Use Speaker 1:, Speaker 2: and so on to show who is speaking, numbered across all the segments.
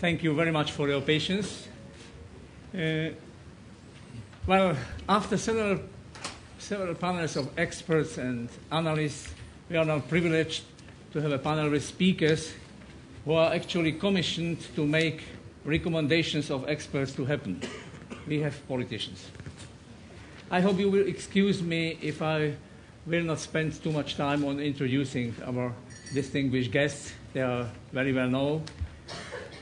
Speaker 1: Thank you very much for your patience. Well, after several panels of experts and analysts, we are now privileged to have a panel with speakers who are actually commissioned to make recommendations of experts to happen. We have politicians. I hope you will excuse me if I will not spend too much time on introducing our distinguished guests. They are very well known.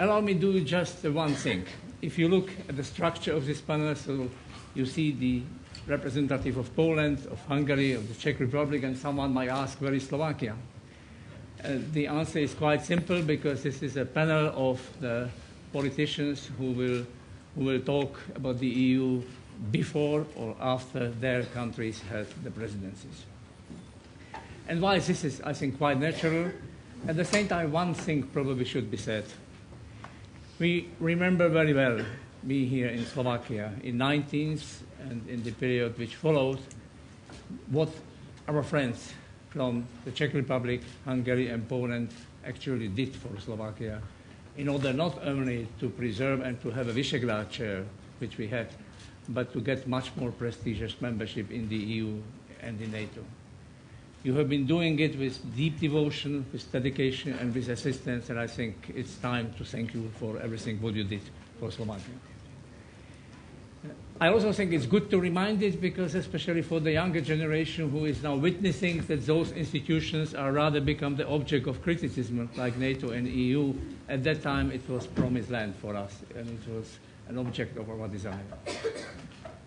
Speaker 1: Allow me to do just one thing. If you look at the structure of this panel, so you see the representative of Poland, of Hungary, of the Czech Republic, and someone might ask, where is Slovakia? The answer is quite simple, because this is a panel of the politicians who will talk about the EU before or after their countries had the presidencies. And while this is, I think, quite natural, at the same time, one thing probably should be said. We remember very well, we here in Slovakia, in 19th and in the period which followed, what our friends from the Czech Republic, Hungary, and Poland actually did for Slovakia in order not only to preserve and to have a Visegrad chair, which we had, but to get much more prestigious membership in the EU and in NATO. You have been doing it with deep devotion, with dedication, and with assistance, and I think it's time to thank you for everything what you did for Slovakia. I also think it's good to remind it, because especially for the younger generation who is now witnessing that those institutions are rather become the object of criticism, like NATO and EU. At that time, it was promised land for us, and it was an object of our desire.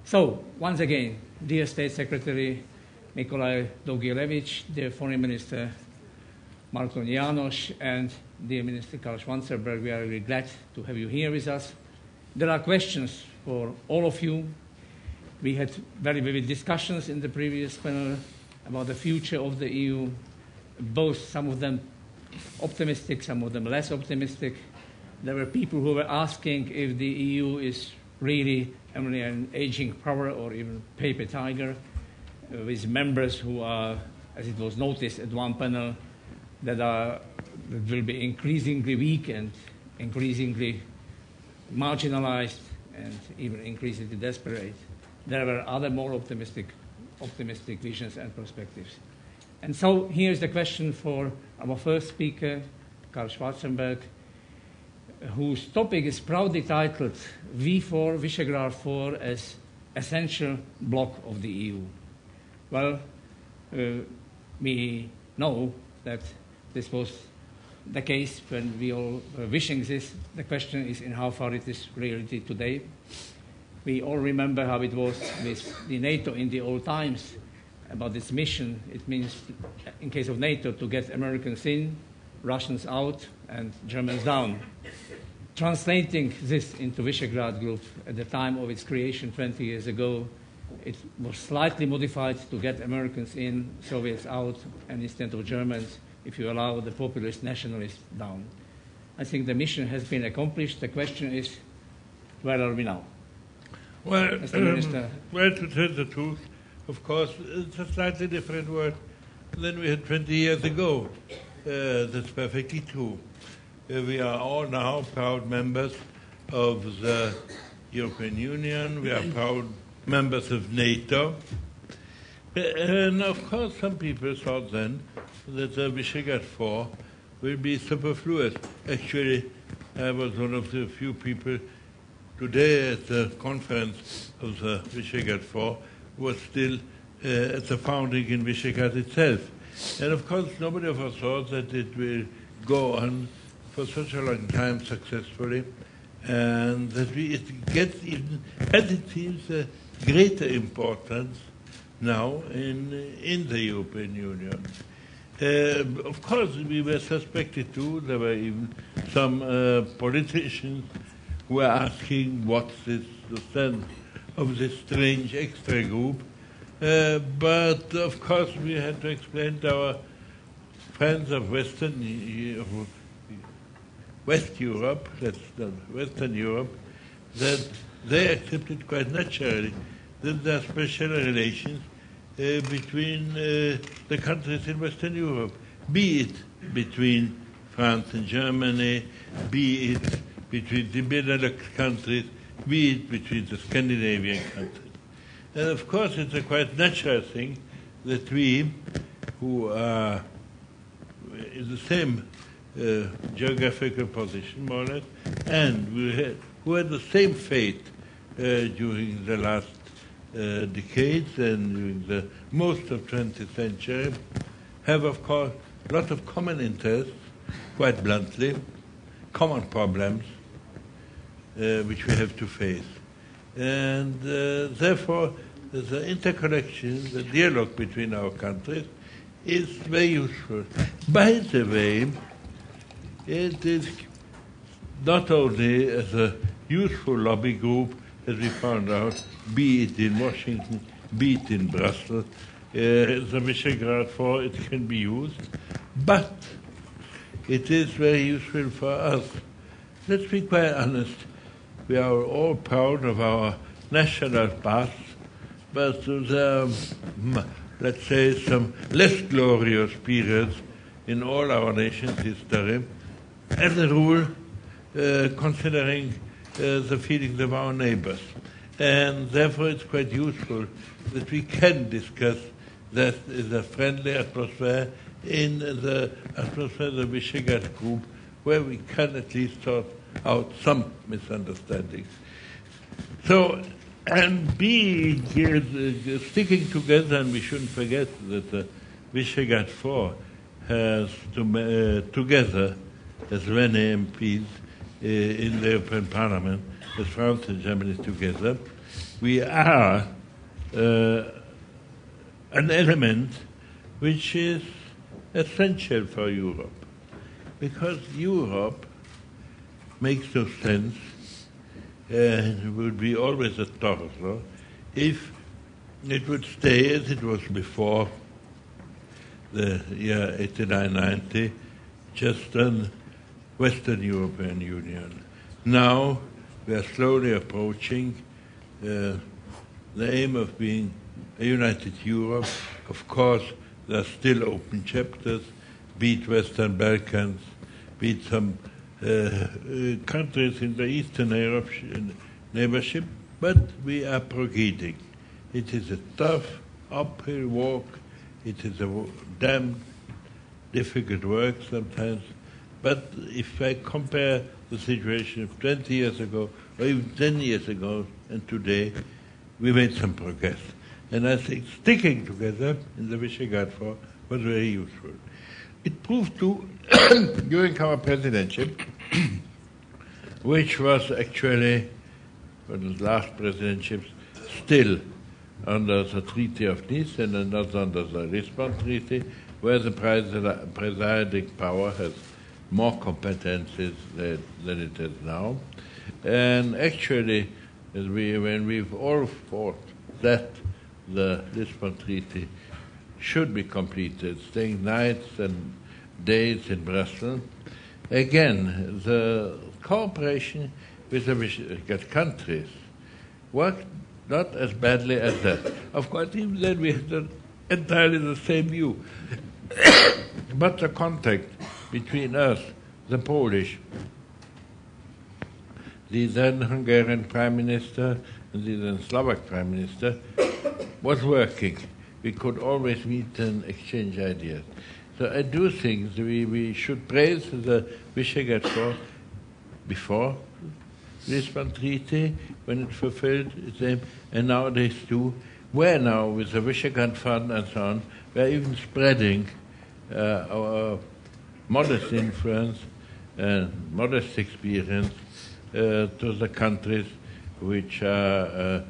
Speaker 1: So, once again, dear State Secretary MIKOĆAJ DOWGIELEWICZ, dear Foreign Minister MARTONYI, and dear Minister Karel Schwarzenberg, we are really glad to have you here with us. There are questions for all of you. We had very vivid discussions in the previous panel about the future of the EU, both some of them optimistic, some of them less optimistic. There were people who were asking if the EU is really only an aging power or even paper tiger, with members who are, as it was noticed at one panel, that will be increasingly weak and increasingly marginalized and even increasingly desperate. There were other more optimistic visions and perspectives. And so here's the question for our first speaker, Karel Schwarzenberg, whose topic is proudly titled V4, Visegrad 4 as essential bloc of the EU. Well, we know that this was the case when we all were wishing this. The question is in how far it is reality today. We all remember how it was with the NATO in the old times about its mission. It means, in case of NATO, to get Americans in, Russians out, and Germans down. Translating this into Visegrad Group at the time of its creation 20 years ago, it was slightly modified to get Americans in, Soviets out, and instead of Germans, if you allow the populist nationalists down. I think the mission has been accomplished. The question is, where are we now?
Speaker 2: Well, to tell the truth, of course, it's a slightly different world than we had 20 years ago. That's perfectly true. We are all now proud members of the European Union. We are proud members of NATO. And of course, some people thought then that the Visegrad 4 will be superfluous. Actually, I was one of the few people today at the conference of the Visegrad 4 who was still at the founding in Visegrad itself. And of course, nobody ever thought that it will go on for such a long time successfully, and that it gets even, as it seems, a greater importance now in the European Union. Of course, we were suspected too. There were even some politicians who were asking what's the sense of this strange extra group. But of course, we had to explain to our friends of West Europe, that's Western Europe, that they accepted quite naturally that there are special relations between the countries in Western Europe, be it between France and Germany, be it between the Benelux countries, be it between the Scandinavian countries. And of course, it's a quite natural thing that we, who are in the same geographical position, more or less, and who had the same fate during the last decades and during the most of 20th century, have, of course, a lot of common interests, quite bluntly, common problems which we have to face. And therefore, the interconnection, the dialogue between our countries is very useful. By the way, it is not only as a useful lobby group, as we found out, be it in Washington, be it in Brussels, the Visegrad 4, it can be used, but it is very useful for us. Let's be quite honest, we are all proud of our national past, but there are, let's say, some less glorious periods in all our nation's history, as a rule, considering the feelings of our neighbors. And therefore it's quite useful that we can discuss that in a friendly atmosphere, in the atmosphere of the Visegrad group, where we can at least sort out some misunderstandings. So, and sticking together, and we shouldn't forget that the Visegrad 4 has together as many MPs in the European Parliament as France and Germany together. We are an element which is essential for Europe, because Europe makes no sense and would be always a torso if it would stay as it was before the year 89-90, just an Western European Union. Now we are slowly approaching the aim of being a united Europe. Of course, there are still open chapters, be it Western Balkans, be it some countries in the Eastern European neighborship, but we are progressing. It is a tough uphill walk. It is a damn difficult work sometimes. But if I compare the situation of 20 years ago, or even 10 years ago, and today, we made some progress. And I think sticking together in the Visegrad 4 was very useful. It proved to, during our presidency, which was actually, for the last presidency, still under the Treaty of Nice and not under the Lisbon Treaty, where the presiding power has more competences than it has now. And actually, when we've all thought that the Lisbon Treaty should be completed, staying nights and days in Brussels, again, the cooperation with the Visegrad countries worked not as badly as that. Of course, even then we had entirely the same view. But the contact between us, the Polish, the then Hungarian Prime Minister, and the then Slovak Prime Minister, was working. We could always meet and exchange ideas. So I do think that we should praise the Visegrad 4 before the Lisbon Treaty, when it fulfilled its aim, and nowadays too, where now with the Visegrad Fund and so on, we're even spreading our modest influence and modest experience to the countries which are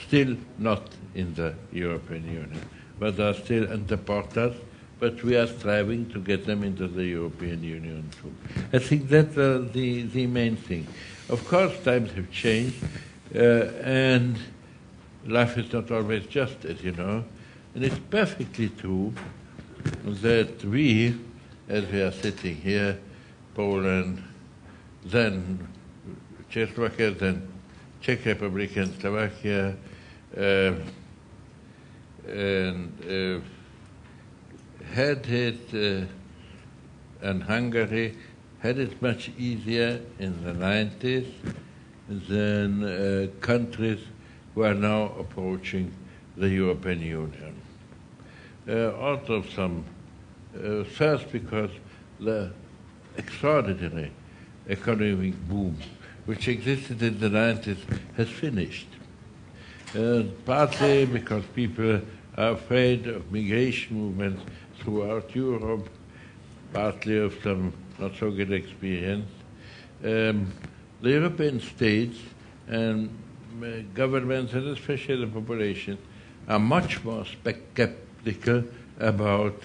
Speaker 2: still not in the European Union, but are still interporters, but we are striving to get them into the European Union too. I think that's the main thing. Of course, times have changed, and life is not always just, as you know, and it's perfectly true that we, as we are sitting here, Poland, then Czechoslovakia, then Czech Republic and Slovakia, and Hungary had it much easier in the 90s than countries who are now approaching the European Union. Out of some, first because the extraordinary economic boom which existed in the 90s has finished. Partly because people are afraid of migration movements throughout Europe, partly of some not so good experience. The European states and governments, and especially the population, are much more skeptical about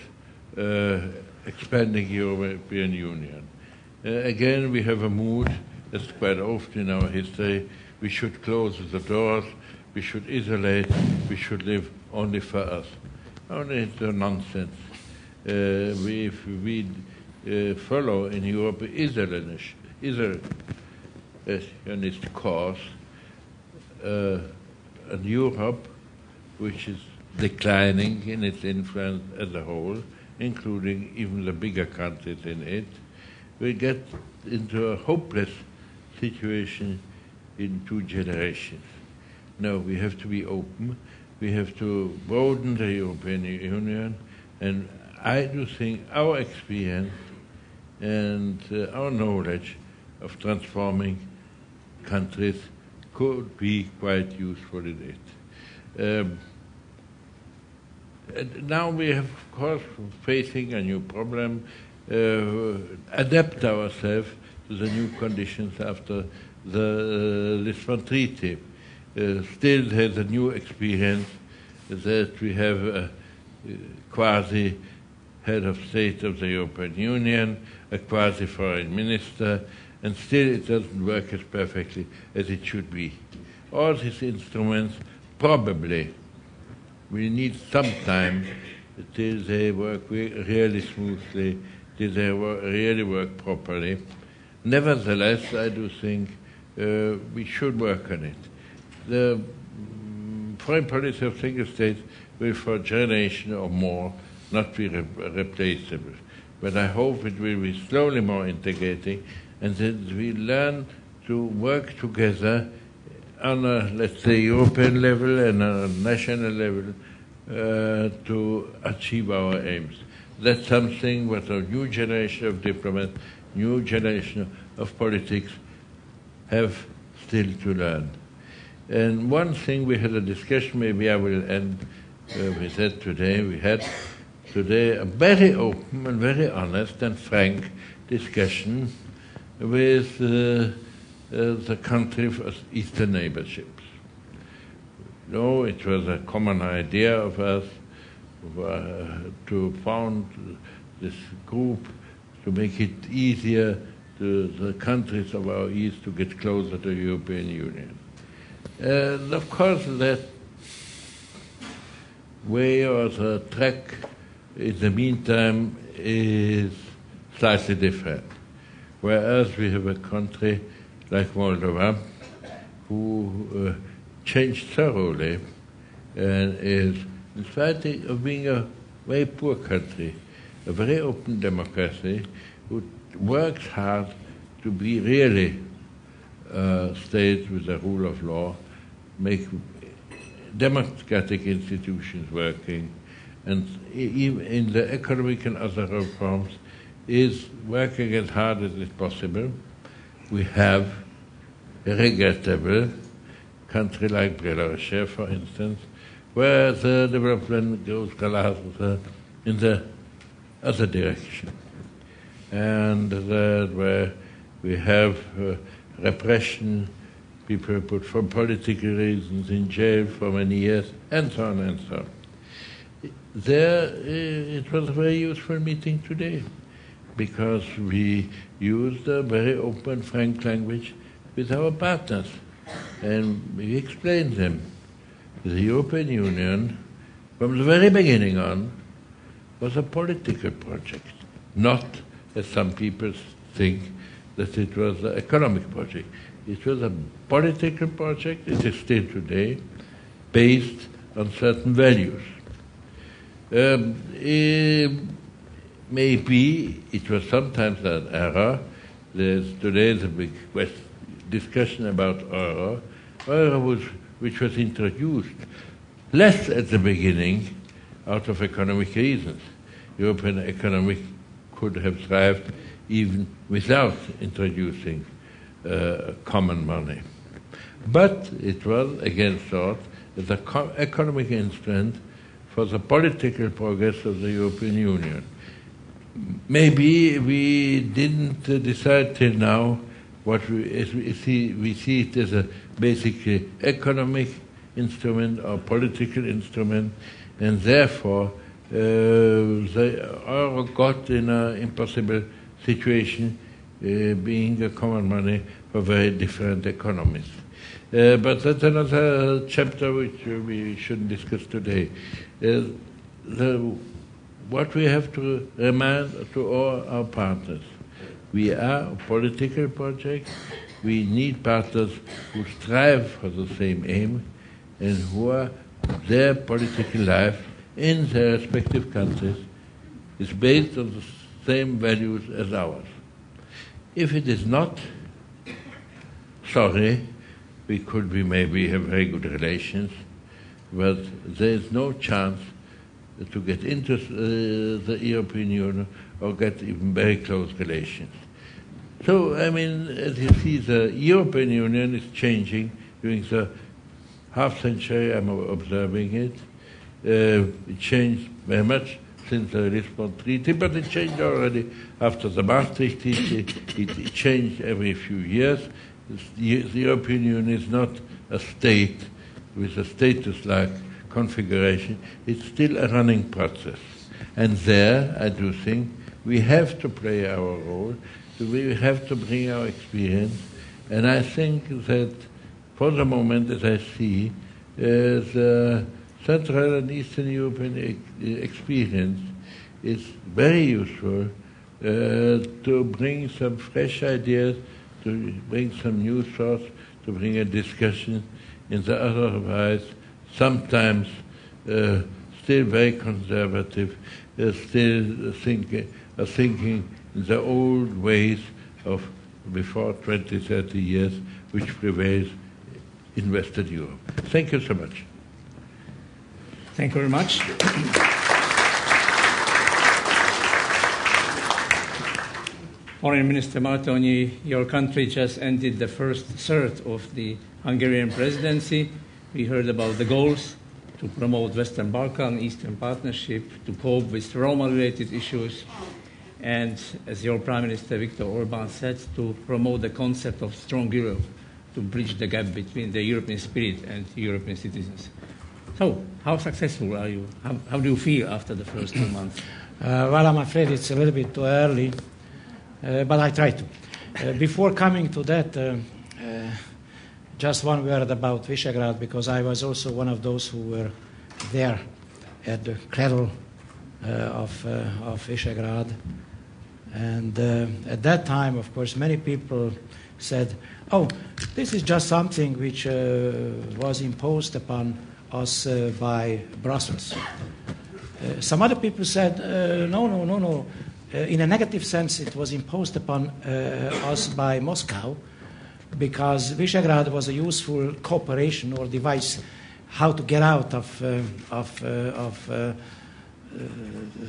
Speaker 2: expanding European Union. Again, we have a mood, that's quite often in our history, we should close the doors, we should isolate, we should live only for us. Only it's a nonsense. If we follow in Europe isolationist course, and Europe, which is declining in its influence as a whole, including even the bigger countries in it, we get into a hopeless situation in 2 generations. No, we have to be open. We have to broaden the European Union, and I do think our experience and our knowledge of transforming countries could be quite useful in it. Now we have, of course, facing a new problem, adapt ourselves to the new conditions after the Lisbon Treaty. Still there's a new experience that we have a quasi head of state of the European Union, a quasi foreign minister, and still it doesn't work as perfectly as it should be. All these instruments probably will need some time till they work really smoothly, till they really work properly. Nevertheless, I do think we should work on it. The foreign policy of single states will for a generation or more not be replaceable. But I hope it will be slowly more integrating, and that we learn to work together on a, let's say, European level and on a national level to achieve our aims. That's something what a new generation of diplomats, new generation of politics have still to learn. And one thing we had a discussion, maybe I will end with that today. We had today a very open and very honest and frank discussion with the country of Eastern neighborships. No, it was a common idea of us to found this group to make it easier to the countries of our East to get closer to the European Union. And of course that way or the track in the meantime is slightly different. Whereas we have a country like Moldova who changed thoroughly and is, in spite of being a very poor country, a very open democracy, who works hard to be really a state with the rule of law, make democratic institutions working, and even in the economic and other reforms is working as hard as is possible. We have a regrettable country like Belarus, for instance, where the development goes in the other direction. And where we have repression, people put for political reasons in jail for many years, and so on and so on. There, it was a very useful meeting today, because we used a very open, frank language with our partners, and we explained them. The European Union, from the very beginning on, was a political project, not, as some people think, that it was an economic project. It was a political project, it is still today, based on certain values. Maybe it was sometimes an error Today is a big discussion about euro, which was introduced less at the beginning out of economic reasons. European economy could have thrived even without introducing common money. But it was again thought as an economic instrument for the political progress of the European Union. Maybe we didn't decide till now what we see it as a basically economic instrument or political instrument, and therefore the euro got in an impossible situation, being a common money for very different economies. But that's another chapter which we shouldn't discuss today. What we have to remind to all our partners, we are a political project. We need partners who strive for the same aim and who are their political life in their respective countries is based on the same values as ours. If it is not, sorry, we could maybe have very good relations, but there is no chance to get into the European Union or get even very close relations. So, I mean, as you see, the European Union is changing during the half century I'm observing it. It changed very much since the Lisbon Treaty, but it changed already after the Maastricht Treaty. It changed every few years. The European Union is not a state with a status-like configuration. It's still a running process. And there, I do think, we have to play our role. We have to bring our experience. And I think that for the moment, as I see, the Central and Eastern European experience is very useful to bring some fresh ideas, to bring some new thoughts, to bring a discussion in the otherwise sometimes still very conservative, still thinking in the old ways of before 20, 30 years, which prevails in Western Europe. Thank you so much.
Speaker 1: Thank you very much. Foreign Minister Martonyi, your country just ended the first third of the Hungarian presidency. We heard about the goals to promote Western Balkan, Eastern Partnership, to cope with Roma-related issues, and as your Prime Minister Viktor Orbán said, to promote the concept of strong Europe, to bridge the gap between the European spirit and European citizens. So, how successful are you? How do you feel after the first 2 months?
Speaker 3: Well, I'm afraid it's a little bit too early, but I try to. Before coming to that, just one word about Visegrad, because I was also one of those who were there at the cradle of Visegrad. And at that time, of course, many people said, oh, this is just something which was imposed upon us by Brussels. Some other people said, no. In a negative sense, it was imposed upon us by Moscow, because Visegrad was a useful cooperation or device how to get out of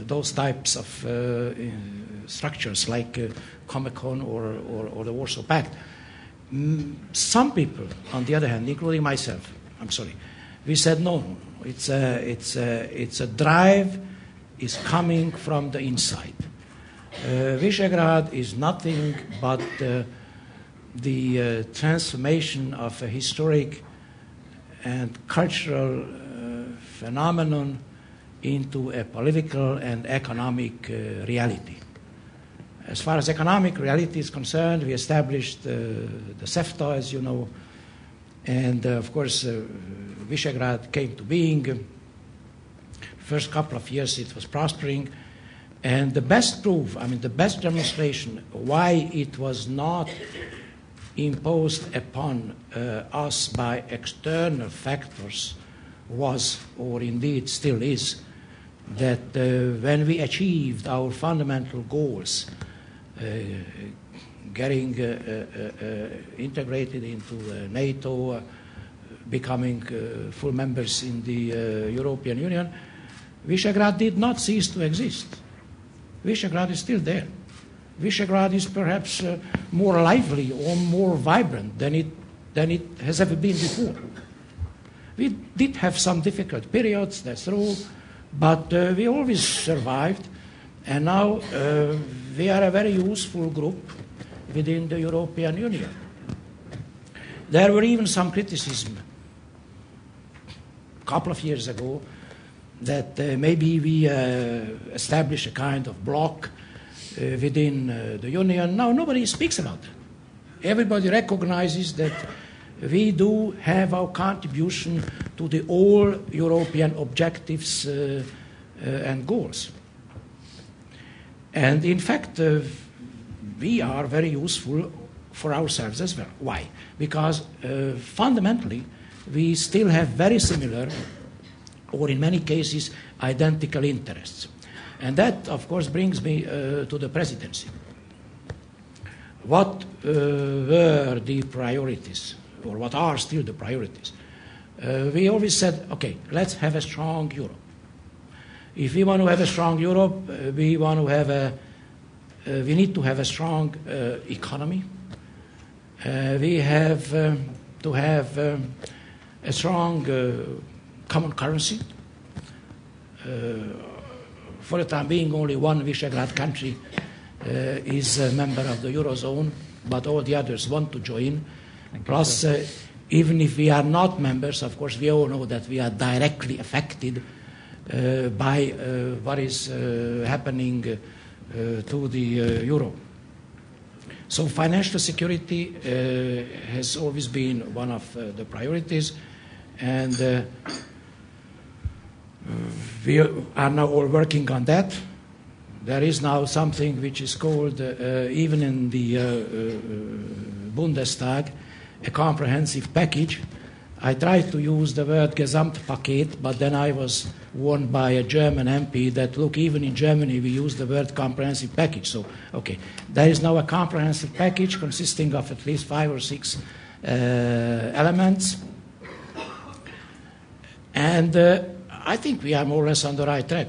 Speaker 3: those types of structures like Comecon or the Warsaw Pact. Some people, on the other hand, including myself, I'm sorry, we said no. It's a drive is coming from the inside. Visegrad is nothing but the transformation of a historic and cultural phenomenon into a political and economic reality. As far as economic reality is concerned, we established the CEFTA, as you know, and of course Visegrad came to being. First couple of years it was prospering, and the best proof, the best demonstration why it was not imposed upon us by external factors was, or indeed still is, that when we achieved our fundamental goals, getting integrated into NATO, becoming full members in the European Union, Visegrad did not cease to exist. Visegrad is still there. Visegrad is perhaps more lively or more vibrant than it has ever been before. We did have some difficult periods, that's true, but we always survived, and now we are a very useful group within the European Union. There were even some criticism a couple of years ago that maybe we establish a kind of bloc within the Union. Now nobody speaks about it. Everybody recognizes that we do have our contribution to the all European objectives and goals. And in fact, we are very useful for ourselves as well. Why? Because fundamentally, we still have very similar, or in many cases, identical interests. And that, of course, brings me to the presidency. What were the priorities, or what are still the priorities? We always said, okay, let's have a strong Europe. If we want to have a strong Europe, we need to have a strong economy. We have to have a strong common currency. For the time being, only one Visegrad country is a member of the Eurozone, but all the others want to join. Plus, even if we are not members, of course, we all know that we are directly affected by what is happening to the euro. So financial security has always been one of the priorities, and we are now all working on that. There is now something which is called, even in the Bundestag, a comprehensive package. I tried to use the word Gesamtpaket, but then I was warned by a German MP that, look, even in Germany we use the word comprehensive package. So, okay, there is now a comprehensive package consisting of at least 5 or 6 elements. And I think we are more or less on the right track.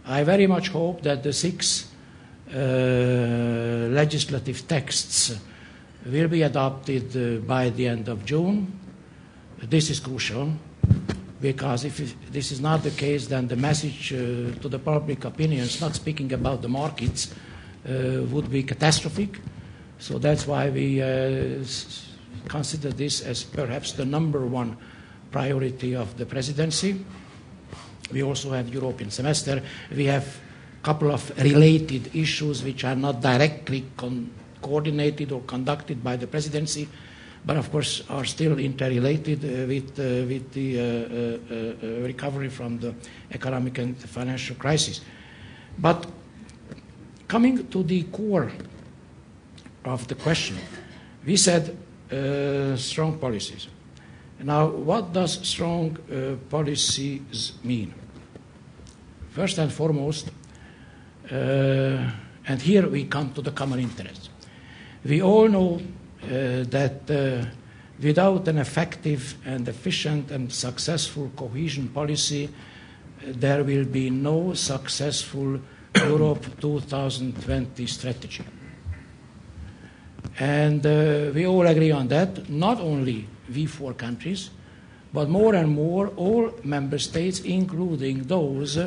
Speaker 3: I very much hope that the 6 legislative texts will be adopted by the end of June. This is crucial, because if this is not the case, then the message to the public opinion, not speaking about the markets, would be catastrophic. So that's why we consider this as perhaps the #1 priority of the presidency. We also have European semester. We have a couple of related issues which are not directly coordinated or conducted by the presidency, but of course are still interrelated with the recovery from the economic and financial crisis. But coming to the core of the question, we said strong policies. Now, what does strong policies mean? First and foremost, and here we come to the common interest. We all know that without an effective and efficient and successful cohesion policy, there will be no successful Europe 2020 strategy. And we all agree on that, not only we 4 countries, but more and more all member states, including those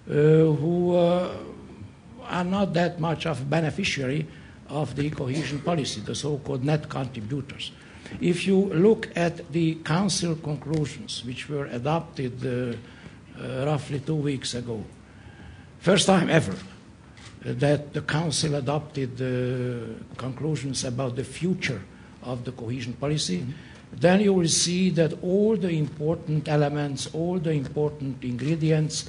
Speaker 3: who are not that much of a beneficiary of the cohesion policy, the so-called net contributors. If you look at the Council conclusions, which were adopted roughly 2 weeks ago, first time ever that the Council adopted conclusions about the future of the cohesion policy, then you will see that all the important elements, all the important ingredients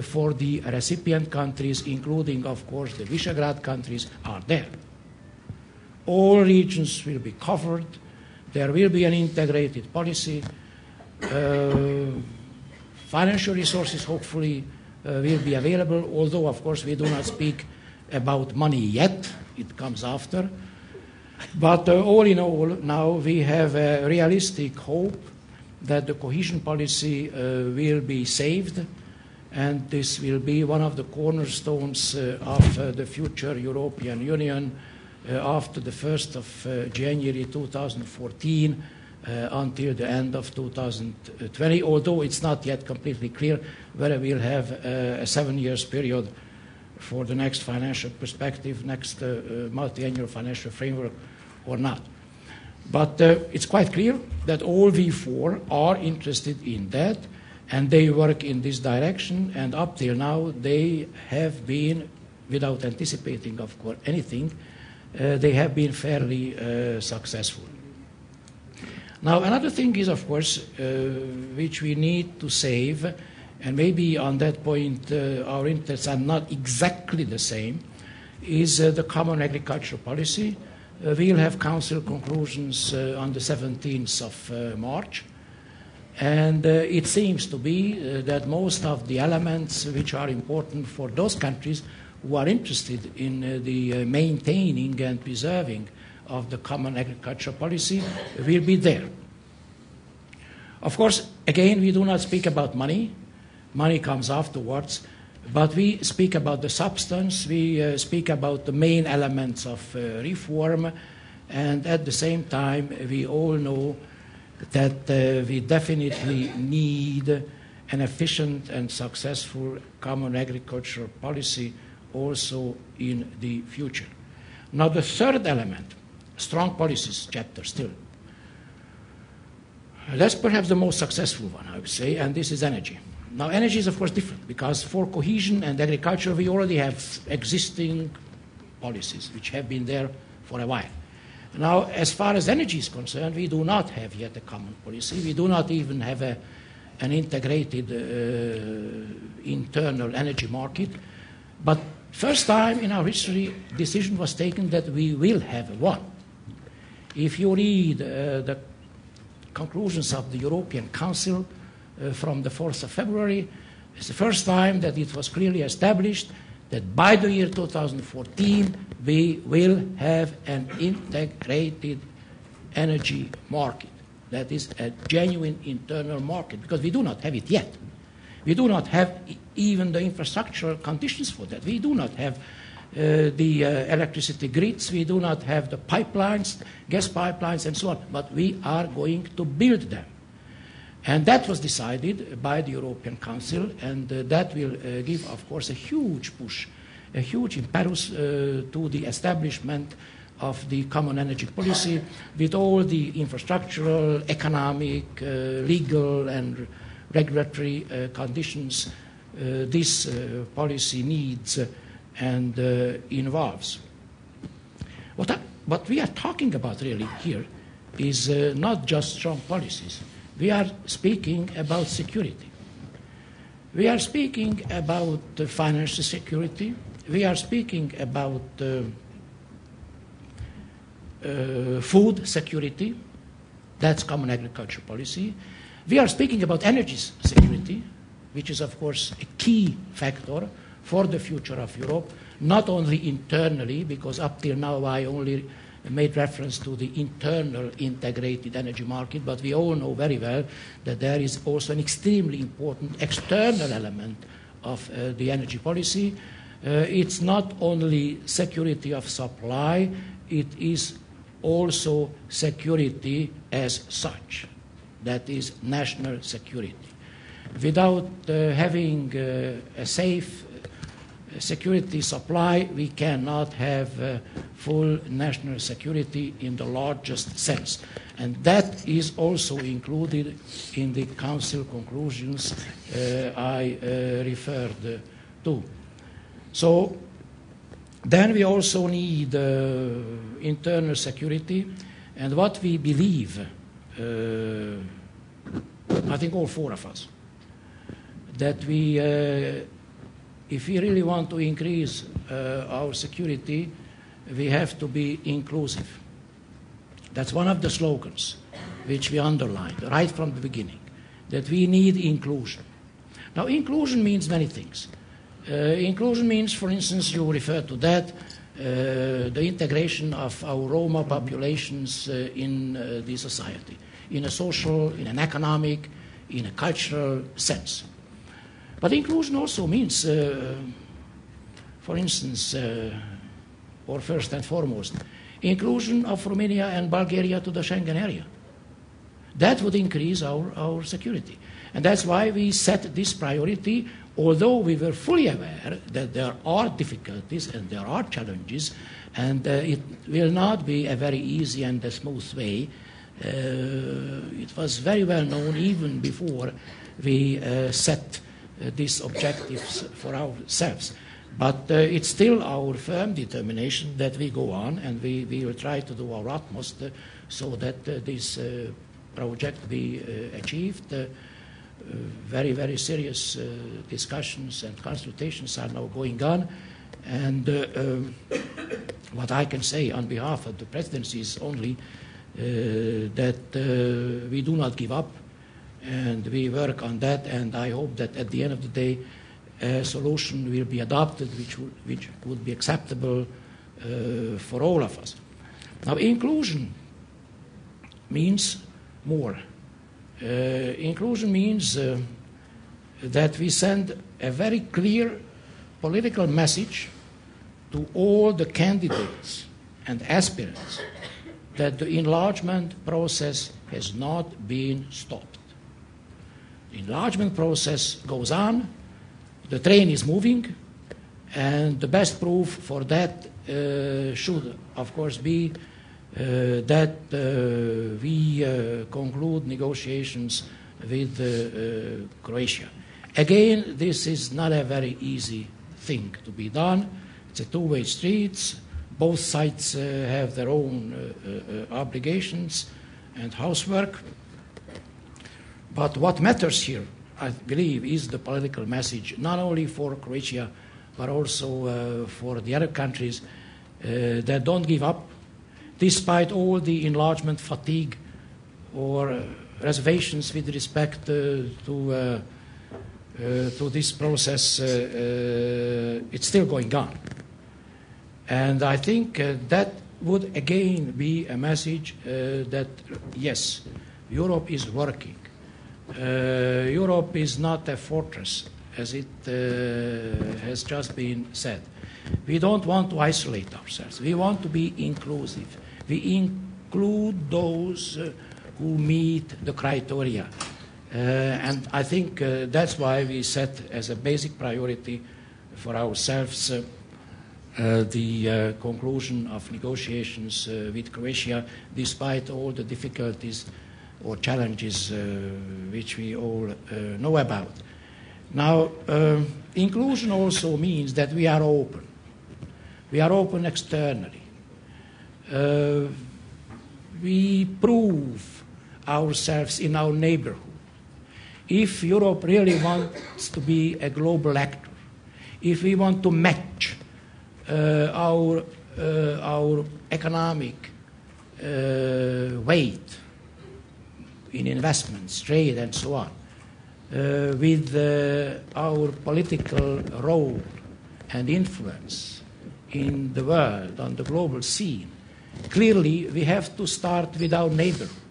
Speaker 3: for the recipient countries, including, of course, the Visegrad countries, are there. All regions will be covered. There will be an integrated policy. Financial resources, hopefully, will be available, although, of course, we do not speak about money yet. It comes after. But all in all, now we have a realistic hope that the cohesion policy will be saved, and this will be one of the cornerstones of the future European Union after the 1st of January 2014 until the end of 2020, although it's not yet completely clear whether we'll have a 7 years period for the next financial perspective, next multi-annual financial framework or not. But it's quite clear that all we four are interested in that, and they work in this direction, and up till now they have been, without anticipating, of course, anything, they have been fairly successful. Now, another thing is, of course, which we need to save, and maybe on that point our interests are not exactly the same, is the common agricultural policy. We'll have Council conclusions on the 17th of March, and it seems to be that most of the elements which are important for those countries who are interested in the maintaining and preserving of the common agricultural policy will be there. Of course, again, we do not speak about money. Money comes afterwards. But we speak about the substance, we speak about the main elements of reform, and at the same time we all know that we definitely need an efficient and successful common agricultural policy also in the future. Now the third element, strong policies chapter still. That's perhaps the most successful one, I would say, and this is energy. Now, energy is, of course, different, because for cohesion and agriculture, we already have existing policies which have been there for a while. Now, as far as energy is concerned, we do not have yet a common policy. We do not even have an integrated internal energy market. But first time in our history, decision was taken that we will have one. If you read the conclusions of the European Council, from the 4th of February, it's the first time that it was clearly established that by the year 2014 we will have an integrated energy market. That is a genuine internal market, because we do not have it yet. We do not have even the infrastructural conditions for that. We do not have the electricity grids, we do not have the pipelines, gas pipelines and so on, but we are going to build them. And that was decided by the European Council, and that will give, of course, a huge push, a huge impetus to the establishment of the common energy policy with all the infrastructural, economic, legal and regulatory conditions this policy needs and involves. What we are talking about really here is not just strong policies. We are speaking about security. We are speaking about financial security. We are speaking about food security. That's common agriculture policy. We are speaking about energy security, which is, of course, a key factor for the future of Europe, not only internally, because up till now I only made reference to the internal integrated energy market, but we all know very well that there is also an extremely important external element of the energy policy. It's not only security of supply, it is also security as such. That is national security. Without having a safe security supply, we cannot have full national security in the largest sense. And that is also included in the Council conclusions I referred to. So then we also need internal security, and what we believe, I think all four of us, that we if we really want to increase our security, we have to be inclusive. That's one of the slogans which we underlined right from the beginning, that we need inclusion. Now, inclusion means many things. Inclusion means, for instance, you refer to that, the integration of our Roma populations in the society, in a social, in an economic, in a cultural sense. But inclusion also means, for instance, or first and foremost, inclusion of Romania and Bulgaria to the Schengen area. That would increase our security. And that's why we set this priority, although we were fully aware that there are difficulties and there are challenges, and it will not be a very easy and a smooth way. It was very well known even before we set these objectives for ourselves. But it's still our firm determination that we go on, and we will try to do our utmost so that this project be achieved. Very, very serious discussions and consultations are now going on. And what I can say on behalf of the presidency is only that we do not give up, and we work on that, and I hope that at the end of the day a solution will be adopted which would be acceptable for all of us. Now, inclusion means more. Inclusion means that we send a very clear political message to all the candidates and aspirants that the enlargement process has not been stopped. The enlargement process goes on, the train is moving, and the best proof for that should, of course, be that we conclude negotiations with Croatia. Again, this is not a very easy thing to be done. It's a two-way street. Both sides have their own obligations and housework. But what matters here, I believe, is the political message, not only for Croatia, but also for the other countries that don't give up, despite all the enlargement fatigue or reservations with respect to this process. It's still going on. And I think that would again be a message that, yes, Europe is working. Europe is not a fortress, as it has just been said. We don't want to isolate ourselves. We want to be inclusive. We include those who meet the criteria. And I think that's why we set as a basic priority for ourselves the conclusion of negotiations with Croatia, despite all the difficulties or challenges which we all know about. Now, inclusion also means that we are open. We are open externally. We prove ourselves in our neighborhood. If Europe really wants to be a global actor, if we want to match our economic weight in investments, trade, and so on, with our political role and influence in the world, on the global scene, clearly we have to start with our neighborhood.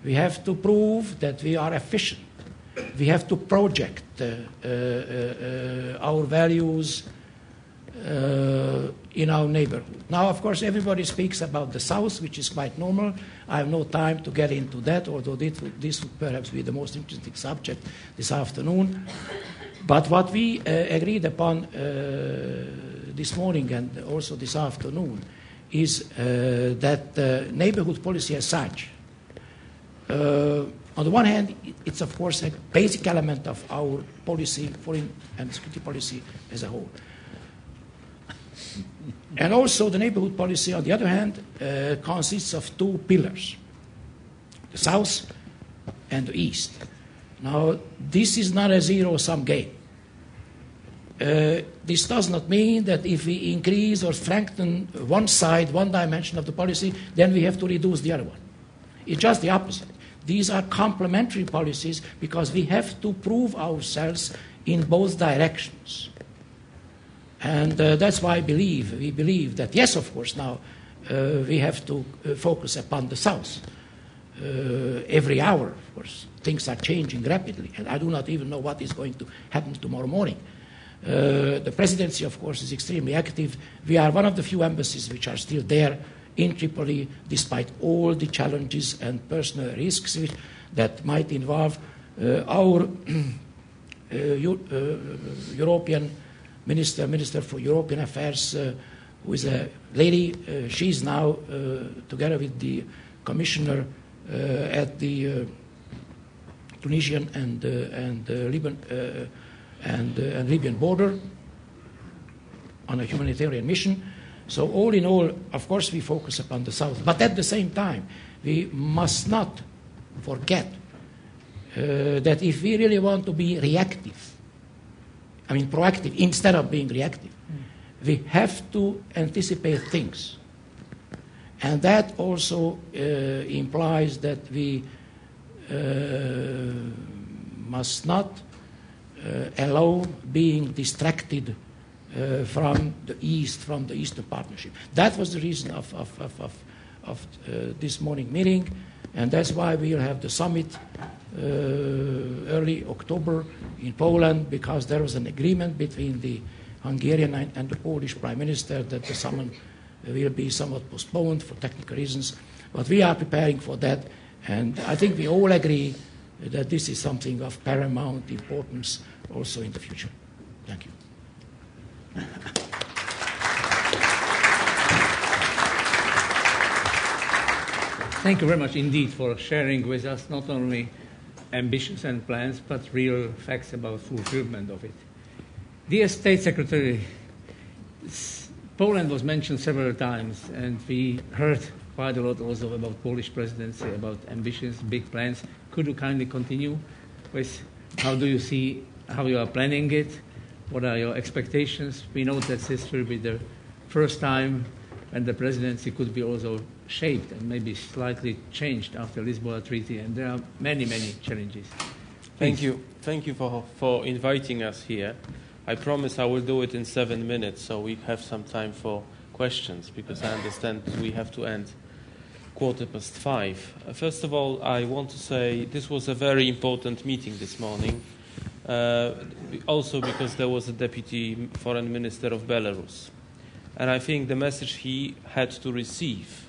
Speaker 3: We have to prove that we are efficient. We have to project our values in our neighborhood. Now, of course, everybody speaks about the South, which is quite normal. I have no time to get into that, although this would perhaps be the most interesting subject this afternoon. But what we agreed upon this morning and also this afternoon is that neighborhood policy as such, on the one hand, it's of course a basic element of our policy, foreign and security policy as a whole. And also the neighborhood policy, on the other hand, consists of two pillars, the South and the East. Now, this is not a zero-sum game. This does not mean that if we increase or strengthen one side, one dimension of the policy, then we have to reduce the other one. It's just the opposite. These are complementary policies because we have to prove ourselves in both directions. And that's why we believe that, yes, of course, now we have to focus upon the South. Every hour, of course, things are changing rapidly, and I do not even know what is going to happen tomorrow morning. The presidency, of course, is extremely active. We are one of the few embassies which are still there in Tripoli, despite all the challenges and personal risks that might involve our European Minister for European Affairs, who is a lady. She is now, together with the commissioner at the Tunisian and Libyan border on a humanitarian mission. So all in all, of course, we focus upon the South. But at the same time, we must not forget that if we really want to be reactive, I mean proactive instead of being reactive, we have to anticipate things. And that also implies that we must not allow being distracted from the East, from the Eastern Partnership. That was the reason of this morning meeting, and that's why we'll have the summit early October in Poland, because there was an agreement between the Hungarian and the Polish Prime Minister that the summit will be somewhat postponed for technical reasons. But we are preparing for that, and I think we all agree that this is something of paramount importance also in the future. Thank you.
Speaker 1: Thank you very much indeed for sharing with us not only ambitions and plans, but real facts about fulfillment of it. Dear State Secretary, Poland was mentioned several times, and we heard quite a lot also about Polish presidency, about ambitions, big plans. Could you kindly continue with how do you see, how you are planning it? What are your expectations? We know that this will be the first time when the presidency could be also shaped and maybe slightly changed after the Lisbon Treaty, and there are many, many challenges.
Speaker 4: Thank you. Thank you for inviting us here. I promise I will do it in 7 minutes, so we have some time for questions, because I understand we have to end 5:15. First of all, I want to say this was a very important meeting this morning, also because there was a deputy foreign minister of Belarus. And I think the message he had to receive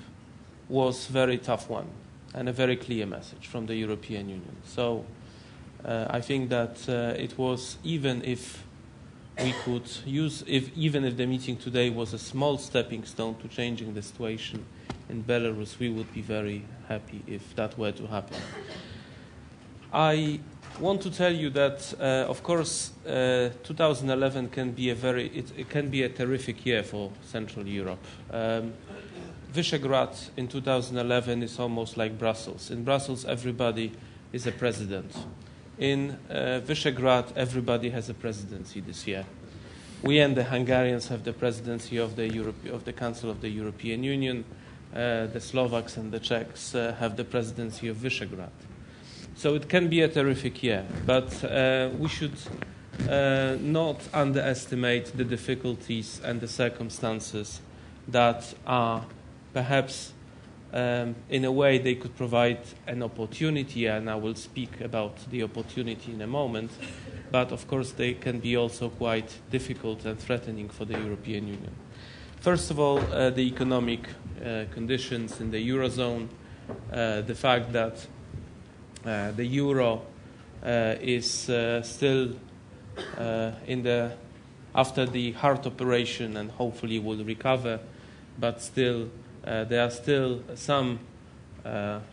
Speaker 4: was a very tough one and a very clear message from the European Union. So I think that it was, even if we could use, even if the meeting today was a small stepping stone to changing the situation in Belarus, we would be very happy if that were to happen. I want to tell you that, of course, 2011 can be it can be a terrific year for Central Europe. Visegrad in 2011 is almost like Brussels. In Brussels, everybody is a president. In Visegrad, everybody has a presidency this year. We and the Hungarians have the presidency of the Council of the European Union. The Slovaks and the Czechs have the presidency of Visegrad. So it can be a terrific year, but we should not underestimate the difficulties and the circumstances that are perhaps in a way they could provide an opportunity, and I will speak about the opportunity in a moment, but of course they can be also quite difficult and threatening for the European Union. First of all, the economic conditions in the Eurozone, the fact that the euro is still after the heart operation, and hopefully will recover, but still there are still some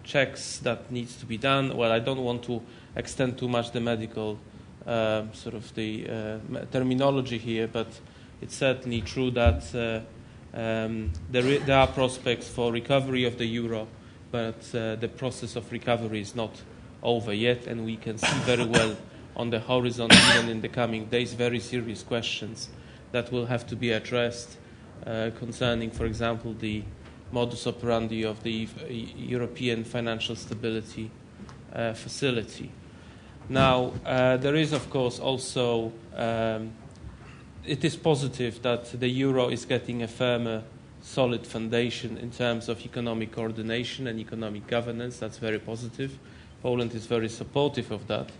Speaker 4: checks that needs to be done. Well, I don't want to extend too much the medical sort of the terminology here, but it's certainly true that there are prospects for recovery of the euro, but the process of recovery is not over yet, and we can see very well on the horizon, even in the coming days, very serious questions that will have to be addressed concerning, for example, the modus operandi of the European Financial Stability Facility. Now, there is, of course, also, it is positive that the euro is getting a firmer, solid foundation in terms of economic coordination and economic governance. That's very positive. Poland is very supportive of that.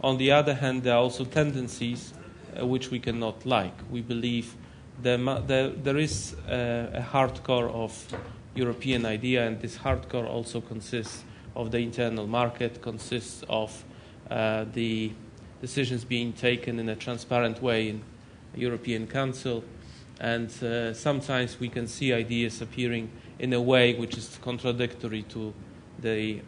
Speaker 4: On the other hand, there are also tendencies which we cannot like. We believe there is a hardcore of European idea, and this hardcore also consists of the internal market, consists of the decisions being taken in a transparent way in the European Council, and sometimes we can see ideas appearing in a way which is contradictory to the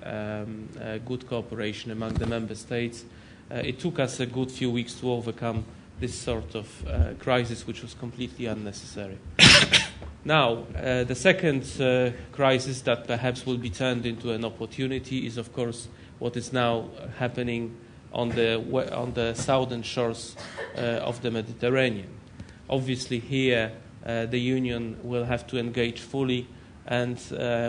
Speaker 4: good cooperation among the member states. It took us a good few weeks to overcome this sort of crisis, which was completely unnecessary. Now, the second crisis that perhaps will be turned into an opportunity is, of course, what is now happening on the southern shores of the Mediterranean. Obviously, here the Union will have to engage fully, and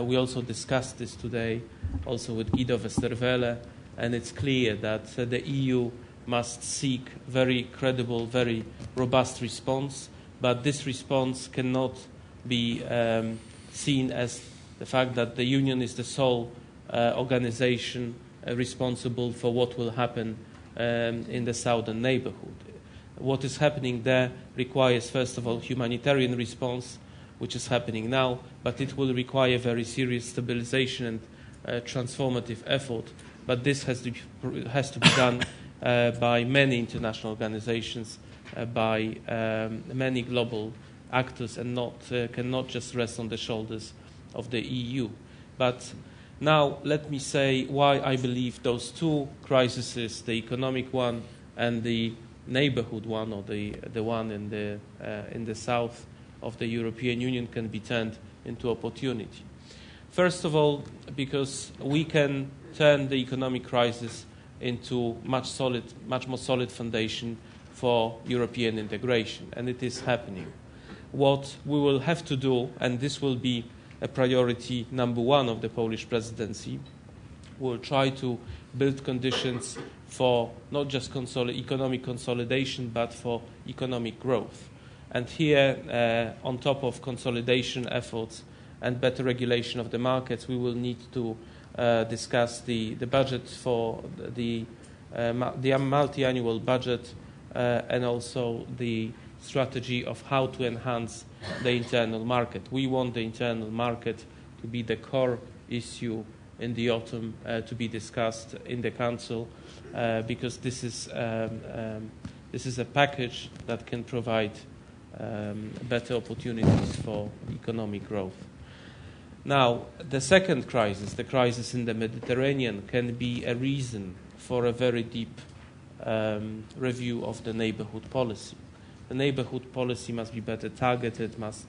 Speaker 4: we also discussed this today, also with Guido Westerwelle, and it's clear that the EU must seek very credible, very robust response, but this response cannot be seen as the fact that the Union is the sole organization responsible for what will happen in the southern neighborhood. What is happening there requires, first of all, humanitarian response, which is happening now, but it will require very serious stabilization and transformative effort. But this has to be done by many international organizations, by many global actors, and cannot just rest on the shoulders of the EU. But now let me say why I believe those two crises, the economic one and the neighborhood one, or the one in the south of the European Union, can be turned into opportunity. First of all, because we can turn the economic crisis into much more solid foundation for European integration, and it is happening. What we will have to do, and this will be a priority number one of the Polish presidency, we'll try to build conditions for not just economic consolidation, but for economic growth. And here, on top of consolidation efforts and better regulation of the markets, we will need to discuss the budget for the multi-annual budget and also the strategy of how to enhance the internal market. We want the internal market to be the core issue in the autumn to be discussed in the Council because this is a package that can provide better opportunities for economic growth. Now, the second crisis, the crisis in the Mediterranean, can be a reason for a very deep review of the neighborhood policy. The neighborhood policy must be better targeted, must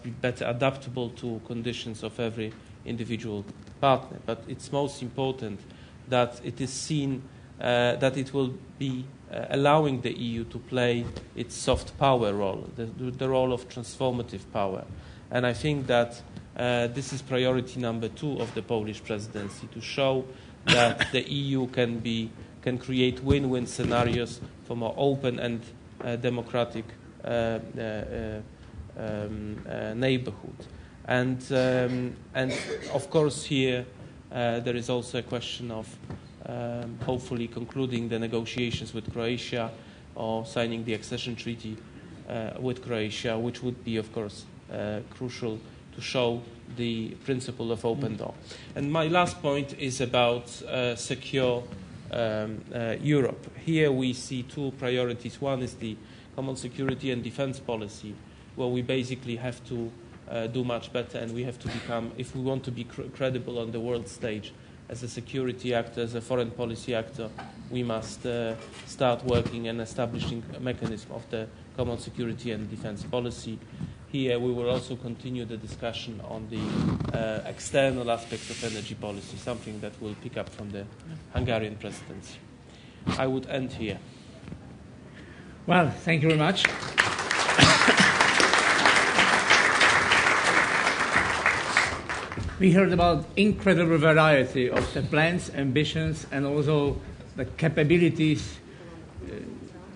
Speaker 4: be better adaptable to conditions of every individual partner. But it's most important that it is seen that it will be allowing the EU to play its soft power role, the role of transformative power. And I think that this is priority number 2 of the Polish presidency, to show that the EU can create win-win scenarios for more open and democratic neighborhood. And of course here there is also a question of hopefully concluding the negotiations with Croatia or signing the accession treaty with Croatia, which would be, of course, crucial to show the principle of open door. And my last point is about secure Europe. Here we see 2 priorities. One is the common security and defense policy, where we basically have to do much better, and we have to become, if we want to be credible on the world stage as a security actor, as a foreign policy actor, we must start working and establishing a mechanism of the common security and defense policy. Here we will also continue the discussion on the external aspects of energy policy, something that will pick up from the Hungarian presidency. I would end here.
Speaker 1: Well, thank you very much. We heard about incredible variety of the plans, ambitions, and also the capabilities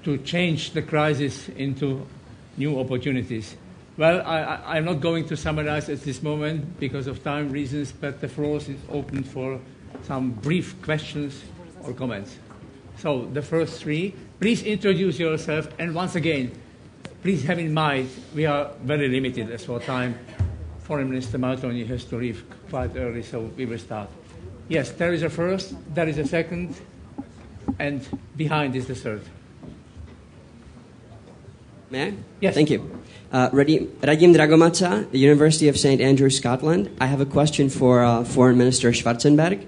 Speaker 1: to change the crisis into new opportunities. Well, I'm not going to summarize at this moment because of time reasons, but the floor is open for some brief questions or comments. So the first three, please introduce yourself, and once again, please have in mind we are very limited as for time. Foreign Minister Martonyi has to leave quite early, so we will start. Yes, there is a first, there is a second, and behind is the third.
Speaker 5: May I?
Speaker 1: Yes.
Speaker 5: Thank you. Radim Dragomaca, the University of St. Andrews, Scotland. I have a question for Foreign Minister Schwarzenberg.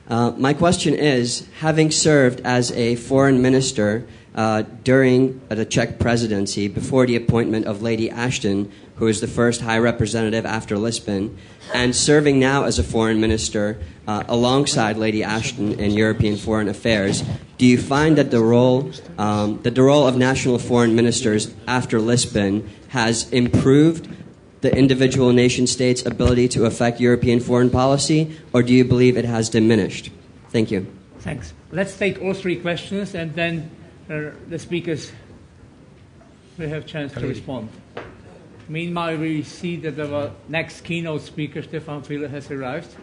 Speaker 5: My question is, having served as a foreign minister during the Czech presidency before the appointment of Lady Ashton, who is the first High Representative after Lisbon, and serving now as a foreign minister alongside Lady Ashton in European foreign affairs, do you find that the role of national foreign ministers after Lisbon has improved the individual nation states' ability to affect European foreign policy, or do you believe it has diminished? Thank you.
Speaker 1: Thanks. Let's take all three questions, and then the speakers will have a chance to respond. Meanwhile, we see that our next keynote speaker, Stefan Filler, has arrived.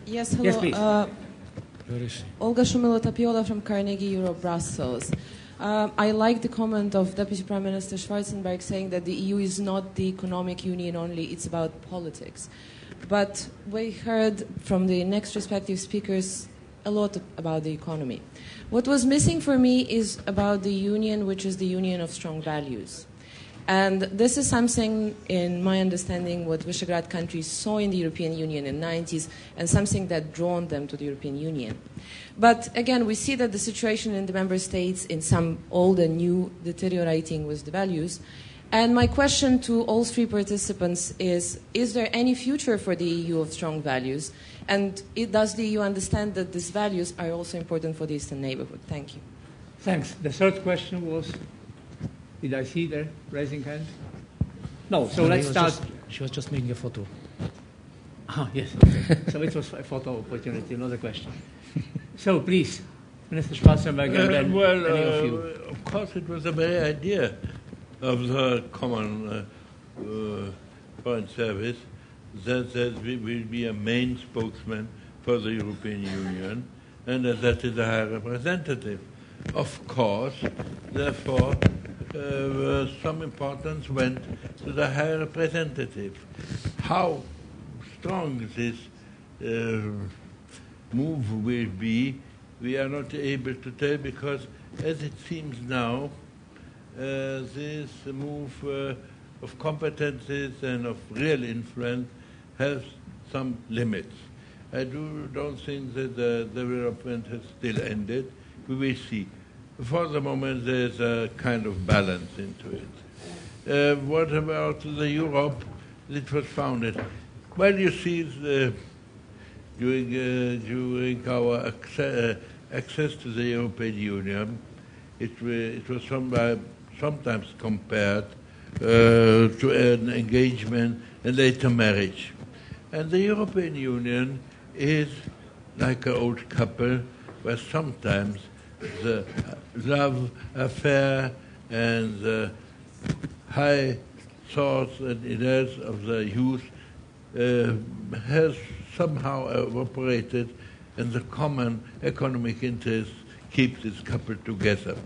Speaker 6: Yes, hello.
Speaker 1: Yes, please.
Speaker 6: Olga Shumilo-Tapiola from Carnegie Europe, Brussels. I like the comment of Deputy Prime Minister Schwarzenberg saying that the EU is not the economic union only, it's about politics. But we heard from the next respective speakers a lot about the economy. What was missing for me is about the union, which is the union of strong values. And this is something, in my understanding, what Visegrad countries saw in the European Union in the 90s, and something that drawn them to the European Union. But again, we see that the situation in the member states, in some old and new, deteriorating with the values. And my question to all three participants is there any future for the EU of strong values? And does the EU understand that these values are also important for the Eastern neighborhood? Thank you.
Speaker 1: Thanks. The third question was... Did I see there raising hand? No, so let's start.
Speaker 3: She was just making a photo.
Speaker 1: Ah, yes. So it was a photo opportunity, not a question. So please, Minister Schwarzenberg, and then any of you.
Speaker 2: Of course, it was the very idea of the common foreign service that we will be a main spokesman for the European Union, and that is the High Representative. Of course, therefore, some importance went to the High Representative. How strong this move will be, we are not able to tell, because as it seems now, this move of competences and of real influence has some limits. I don't think that the development has still ended. We will see. For the moment, there's a kind of balance into it. What about the Europe that was founded? Well, you see, during our access to the European Union, it was sometimes compared to an engagement and later marriage. And the European Union is like an old couple where sometimes the love affair and the high thoughts and ideas of the youth has somehow evaporated, and the common economic interests keep this couple together.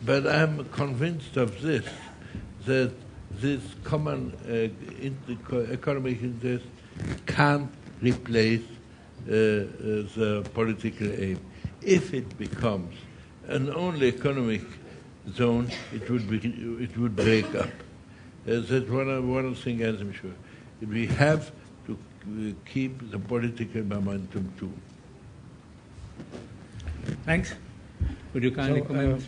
Speaker 2: But I'm convinced of this, that this common economic interest can't replace the political aim. If it becomes an only economic zone, it would break up. That's one thing, as I'm sure. We have to keep the political momentum too.
Speaker 1: Thanks. Would you kindly comment?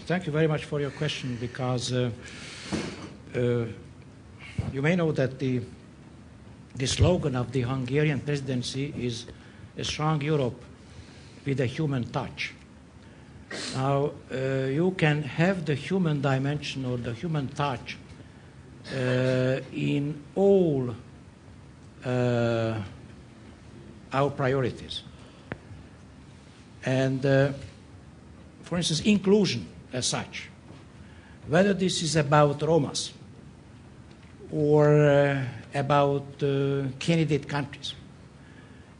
Speaker 3: Thank you very much for your question, because you may know that the slogan of the Hungarian presidency is a strong Europe with a human touch. Now, you can have the human dimension or the human touch in all our priorities. And, for instance, inclusion as such, whether this is about Romas or about candidate countries,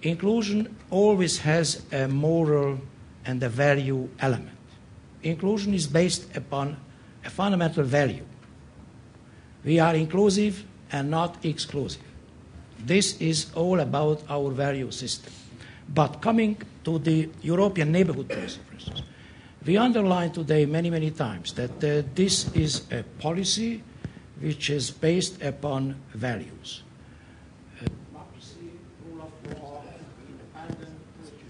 Speaker 3: inclusion always has a moral and a value element. Inclusion is based upon a fundamental value. We are inclusive and not exclusive. This is all about our value system. But coming to the European neighborhood policy, for instance, we underline today many, many times that this is a policy which is based upon values. Democracy, rule of law, independent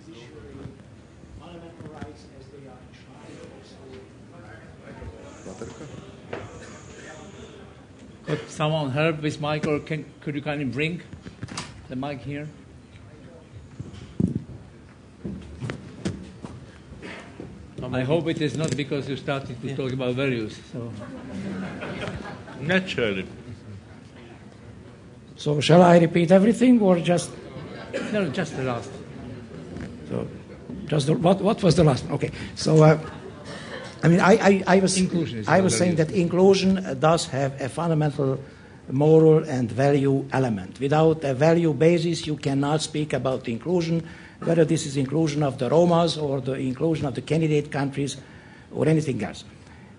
Speaker 3: judiciary, fundamental rights as they are enshrined.
Speaker 1: Could someone help with mic, or could you kindly bring the mic here? I hope it is not because you started to talk about values. So.
Speaker 2: Naturally.
Speaker 3: So shall I repeat everything or just?
Speaker 1: No, just the last.
Speaker 3: So, just what was the last one? Okay. So, I mean, I was saying that inclusion does have a fundamental moral and value element. Without a value basis, you cannot speak about inclusion, whether this is inclusion of the Romas or the inclusion of the candidate countries or anything else.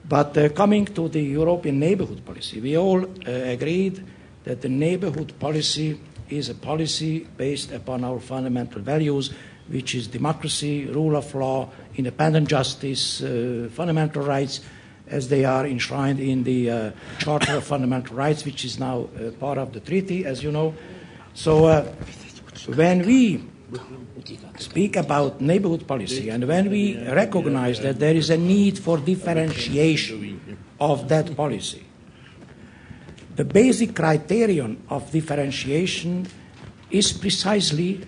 Speaker 3: But coming to the European neighborhood policy, we all agreed that the neighborhood policy is a policy based upon our fundamental values, which is democracy, rule of law, independent justice, fundamental rights, as they are enshrined in the Charter of Fundamental Rights, which is now part of the treaty, as you know. So when we speak about neighborhood policy and when we recognize that there is a need for differentiation of that policy, the basic criterion of differentiation is precisely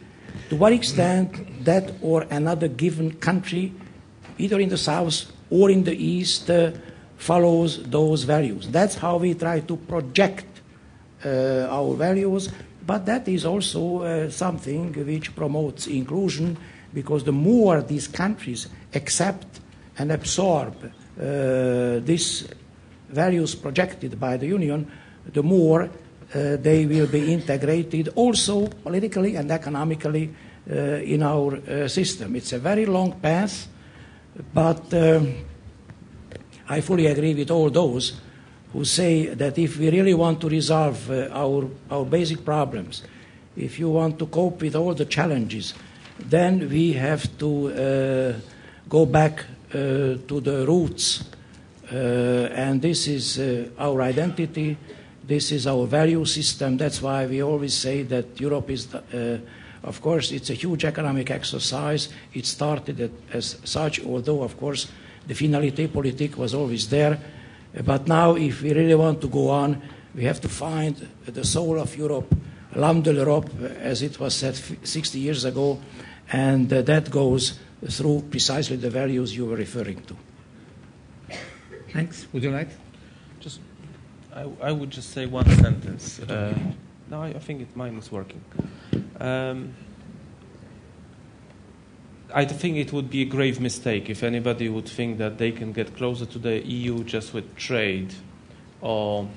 Speaker 3: to what extent that or another given country, either in the south or in the east, follows those values. That's how we try to project our values, but that is also something which promotes inclusion, because the more these countries accept and absorb these values projected by the Union, the more they will be integrated also politically and economically in our system. It's a very long path, but I fully agree with all those who say that if we really want to resolve our basic problems, if you want to cope with all the challenges, then we have to go back to the roots. And this is our identity. This is our value system. That's why we always say that Europe is, of course, it's a huge economic exercise. It started as such, although, of course, the finalité politique was always there. But now, if we really want to go on, we have to find the soul of Europe, l'âme de l'Europe, as it was said 60 years ago, and that goes through precisely the values you were referring to.
Speaker 1: Thanks. Would you like?
Speaker 4: I would just say one sentence. No, I think mine is working. I think it would be a grave mistake if anybody would think that they can get closer to the EU just with trade or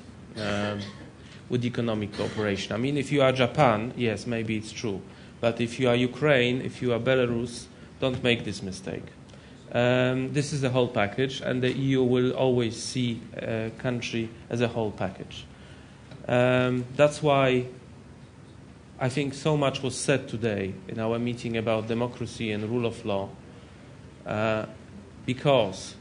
Speaker 4: with economic cooperation. I mean, if you are Japan, yes, maybe it's true. But if you are Ukraine, if you are Belarus, don't make this mistake. This is a whole package, and the EU will always see a country as a whole package. That's why I think so much was said today in our meeting about democracy and rule of law, because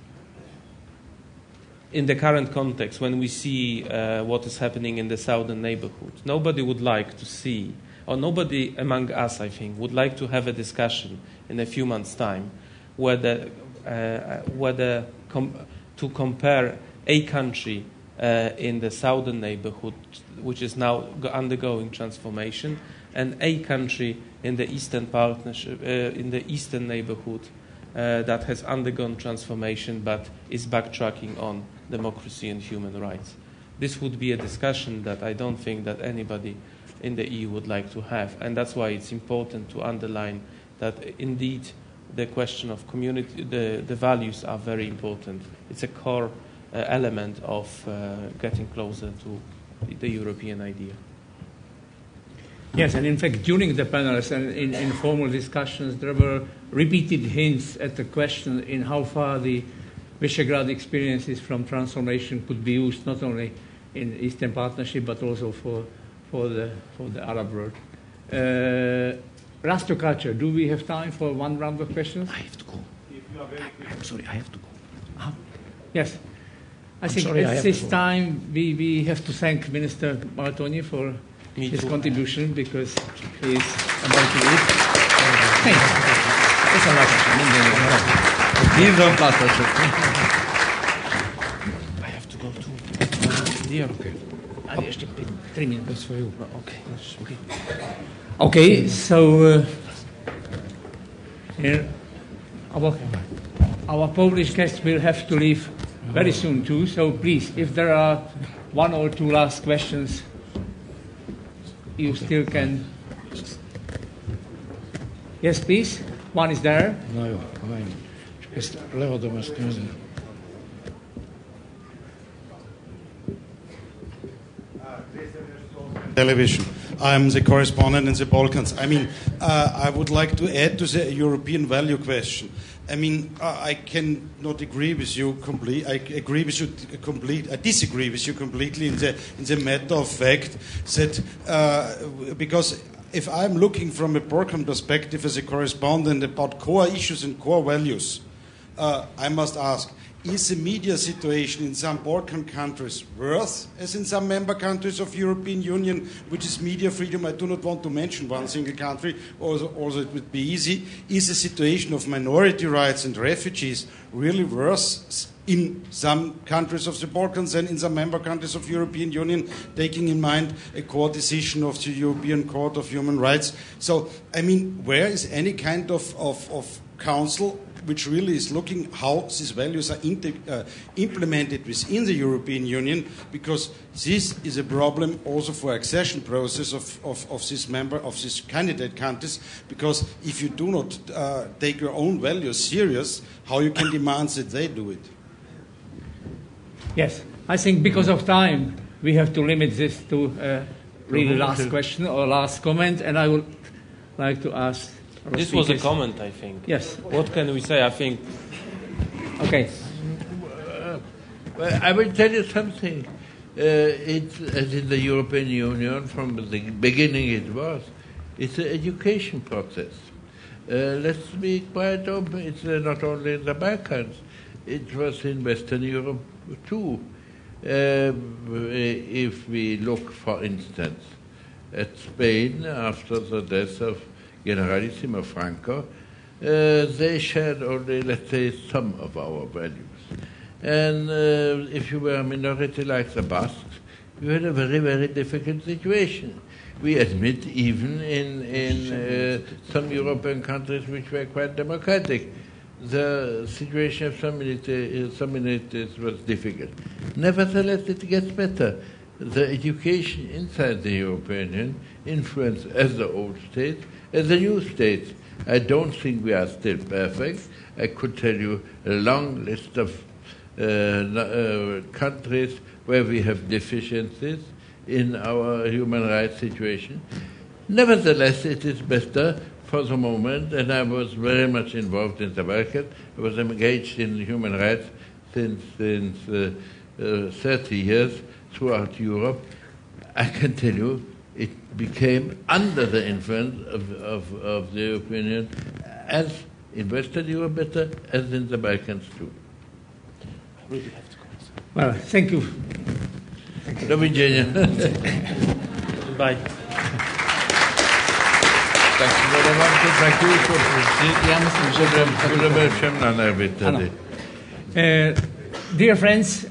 Speaker 4: in the current context, when we see what is happening in the southern neighborhood, nobody would like to see, or nobody among us, I think, would like to have a discussion in a few months' time whether to compare a country in the southern neighborhood, which is now undergoing transformation, and a country in the eastern partnership, in the eastern neighborhood that has undergone transformation but is backtracking on democracy and human rights. This would be a discussion that I don't think that anybody in the EU would like to have. And that's why it's important to underline that indeed the question of community, the values are very important. It's a core element of getting closer to the European idea.
Speaker 1: Yes, and in fact, during the panels and in informal discussions, there were repeated hints at the question in how far the Visegrad experiences from transformation could be used, not only in Eastern Partnership, but also for the Arab world. Rasto Kacher, do we have time for one round of questions?
Speaker 3: I have to go. I'm sorry, I have to go.
Speaker 1: Yes. I think at this time we have to thank Minister Martonyi for his contribution because he is about to leave. Thank you.
Speaker 3: I have to go too.
Speaker 1: Dear. Okay. 3 minutes.
Speaker 3: That's for you.
Speaker 1: Okay. Okay, so here our Polish guests will have to leave very soon too, so please, if there are 1 or 2 last questions, you still can. Yes, please. One is there.
Speaker 3: No, jó, ezt leadom, ezt nézni.
Speaker 7: Television. I'm the correspondent in the Balkans. I mean, I would like to add to the European value question. I mean, I cannot agree with you completely. I disagree with you completely in the matter of fact that because if I'm looking from a Balkan perspective as a correspondent about core issues and core values, I must ask: is the media situation in some Balkan countries worse as in some member countries of European Union, which is media freedom? I do not want to mention one single country, also it would be easy. Is the situation of minority rights and refugees really worse in some countries of the Balkans than in some member countries of European Union, taking in mind a core decision of the European Court of Human Rights? So, I mean, where is any kind of council which really is looking how these values are implemented within the European Union, because this is a problem also for accession process of these candidate countries, because if you do not take your own values serious, how you can demand that they do it? Yes, I think because of time we have to limit this to really last question or last comment, and I would like to ask.
Speaker 4: This was a comment, I think.
Speaker 1: Yes.
Speaker 4: What can we say? I think.
Speaker 1: Okay.
Speaker 2: Well, I will tell you something. It's as in the European Union from the beginning. It's an education process. Let's be quite open. It's not only in the Balkans. It was in Western Europe too. If we look, for instance, at Spain after the death of Generalissimo Franco, they shared only, let's say, some of our values. And if you were a minority like the Basques, you had a very, very difficult situation. We admit even in some European countries which were quite democratic, the situation of some minorities was difficult. Nevertheless, it gets better. The education inside the European Union influenced as the old states, as the new states. I don't think we are still perfect. I could tell you a long list of countries where we have deficiencies in our human rights situation. Nevertheless, it is better for the moment, and I was very much involved in the Balkans. I was engaged in human rights since 30 years throughout Europe. I can tell you, it became under the influence of the European Union, as in Western Europe better, as in the Balkans too.
Speaker 1: Well, thank you.
Speaker 2: Do widzenia.
Speaker 4: Bye.
Speaker 1: Dear friends,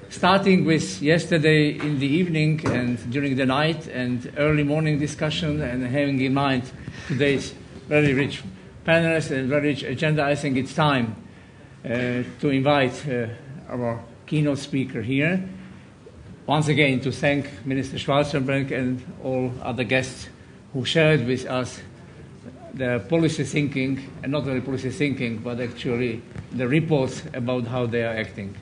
Speaker 1: starting with yesterday in the evening and during the night and early morning discussion, and having in mind today's very rich panelists and very rich agenda, I think it's time to invite our keynote speaker here. once again to thank Minister Schwarzenberg and all other guests who shared with us the policy thinking, and not only policy thinking, but actually the reports about how they are acting.